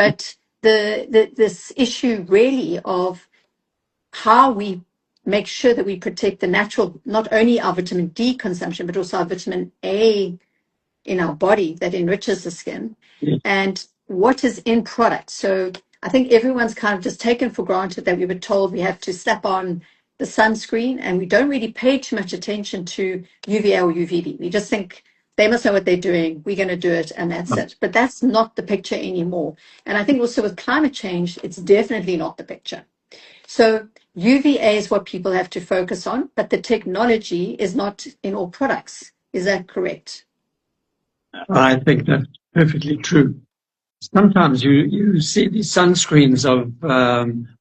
But this issue really of how we make sure that we protect the natural, not only our vitamin D consumption, but also our vitamin A in our body that enriches the skin, and what is in products. So I think everyone's kind of just taken for granted that we were told we have to slap on the sunscreen, and we don't really pay too much attention to UVA or UVB. We just think they must know what they're doing, we're going to do it, and that's it. But that's not the picture anymore. And I think also with climate change, it's definitely not the picture. So UVA is what people have to focus on, but the technology is not in all products. Is that correct? I think that's perfectly true. Sometimes you see these sunscreens of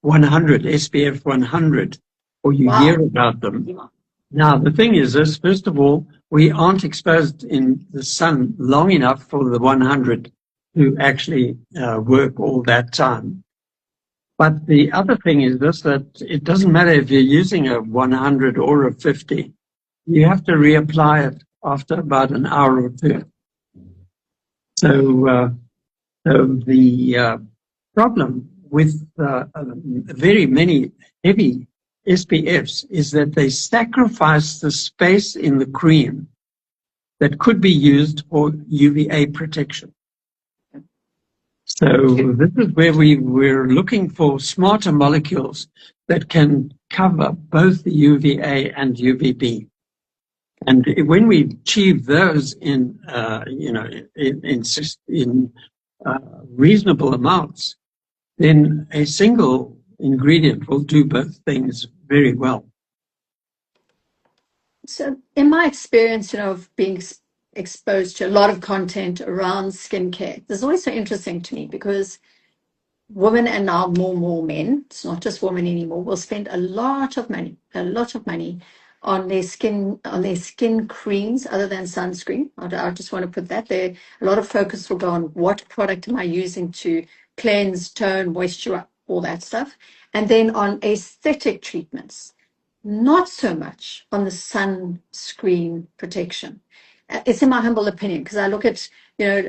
100, SPF 100, or you hear about them. Now, the thing is this, first of all, we aren't exposed in the sun long enough for the 100 to actually work all that time. But the other thing is this, that it doesn't matter if you're using a 100 or a 50. You have to reapply it after about an hour or two. So the problem with very many heavy SPFs is that they sacrifice the space in the cream that could be used for UVA protection. So this is where we're looking for smarter molecules that can cover both the UVA and UVB. And when we achieve those in reasonable amounts, then a single ingredient will do both things very well. So in my experience, of being exposed to a lot of content around skincare, this is always so interesting to me because women, and now more and more men, it's not just women anymore, will spend a lot of money on their skin creams other than sunscreen. I just want to put that there. A lot of focus will go on what product am I using to cleanse, tone, moisturize, all that stuff. And then on aesthetic treatments, not so much on the sunscreen protection. It's in my humble opinion, because I look at,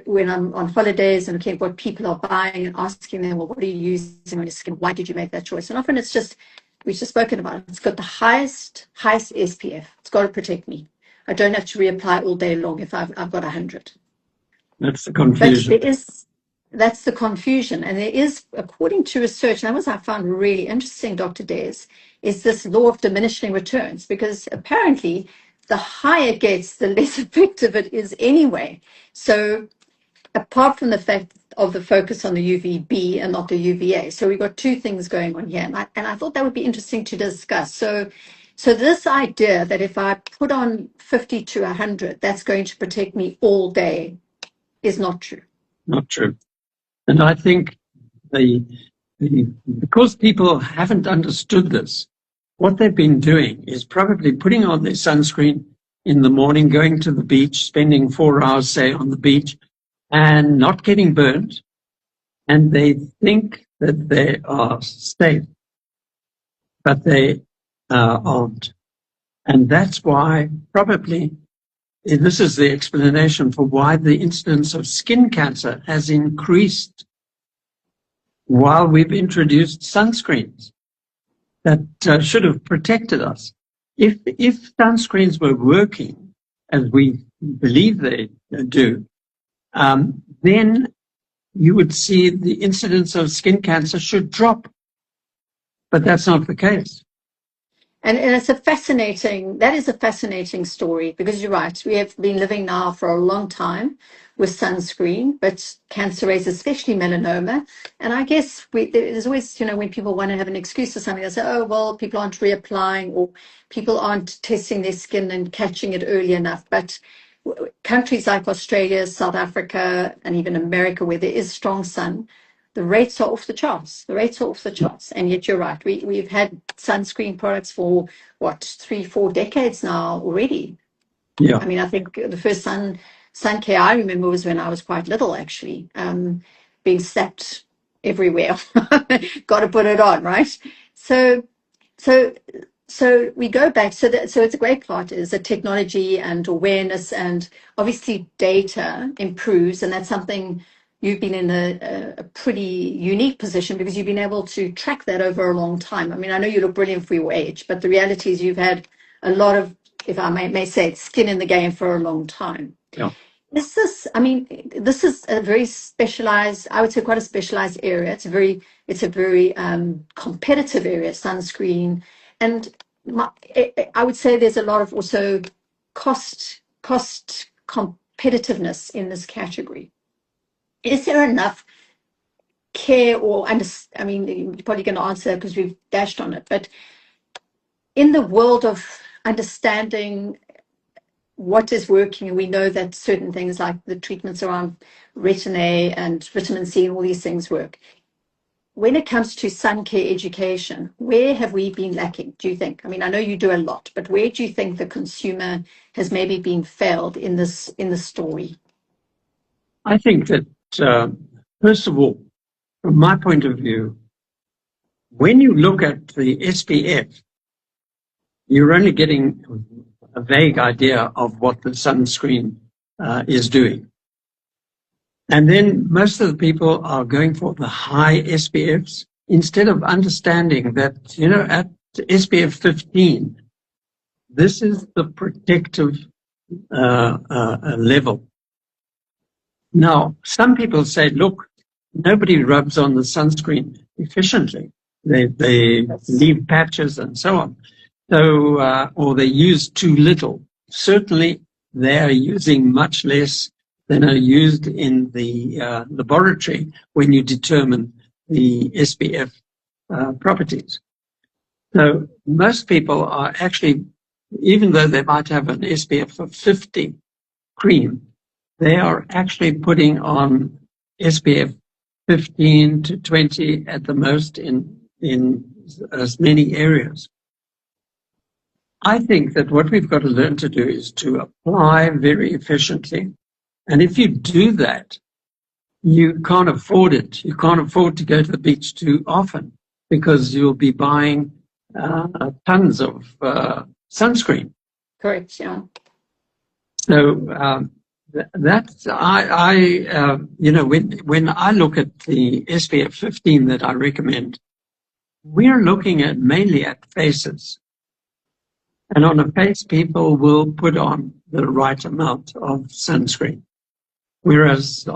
when I'm on holidays and looking at what people are buying and asking them, well, what are you using on your skin? Why did you make that choice? And often it's just, we've just spoken about it. It's got the highest SPF. It's got to protect me. I don't have to reapply all day long if I've got 100. That's the confusion. That's the confusion. And there is, according to research, and that was I found really interesting, Dr. Days, is this law of diminishing returns, because apparently the higher it gets, the less effective it is anyway. So apart from the fact of the focus on the UVB and not the UVA. So we've got two things going on here. And I thought that would be interesting to discuss. So this idea that if I put on 50 to 100, that's going to protect me all day is not true. Not true. And I think because people haven't understood this, what they've been doing is probably putting on their sunscreen in the morning, going to the beach, spending 4 hours, say, on the beach, and not getting burned, and they think that they are safe, but they aren't. And that's why probably this is the explanation for why the incidence of skin cancer has increased while we've introduced sunscreens that should have protected us. If sunscreens were working, as we believe they do, then you would see the incidence of skin cancer should drop. But that's not the case. And that is a fascinating story, because you're right, we have been living now for a long time with sunscreen, but cancer rates, especially melanoma. And I guess there's always, when people want to have an excuse for something, they say, oh, well, people aren't reapplying, or people aren't testing their skin and catching it early enough. But countries like Australia, South Africa, and even America, where there is strong sun, the rates are off the charts. And yet you're right. We've had sunscreen products for, 3-4 decades now already. Yeah. I mean, I think the first sun care I remember was when I was quite little, actually, being slapped everywhere. Got to put it on, right? So we go back. So it's a great part is that technology and awareness, and obviously data improves, and that's something you've been in a pretty unique position because you've been able to track that over a long time. I mean, I know you look brilliant for your age, but the reality is you've had a lot of, if I may say it, skin in the game for a long time. Yeah. I mean, this is a very specialized, I would say quite a specialized area. It's a very competitive area, sunscreen. And I would say there's a lot of also cost competitiveness in this category. Is there enough care I mean, you're probably going to answer because we've dashed on it, but in the world of understanding what is working, and we know that certain things like the treatments around retin A and vitamin C and all these things work. When it comes to sun care education, where have we been lacking, do you think? I mean, I know you do a lot, but where do you think the consumer has maybe been failed in the story? I think that, first of all, from my point of view, when you look at the SPF, you're only getting a vague idea of what the sunscreen is doing. And then most of the people are going for the high SPFs instead of understanding that, you know, at SPF 15, this is the protective level. Now, some people say, look, nobody rubs on the sunscreen efficiently. They leave patches and so on. So, or they use too little. Certainly, they are using much less than are used in the laboratory when you determine the SPF properties. So most people are actually, even though they might have an SPF of 50 cream, they are actually putting on SPF 15 to 20 at the most in as many areas. I think that what we've got to learn to do is to apply very efficiently. And if you do that, you can't afford it. You can't afford to go to the beach too often because you'll be buying tons of sunscreen. Correct, yeah. So that's, you know, when I look at the SPF 15 that I recommend, we're looking at mainly at faces. And on a face, people will put on the right amount of sunscreen. Whereas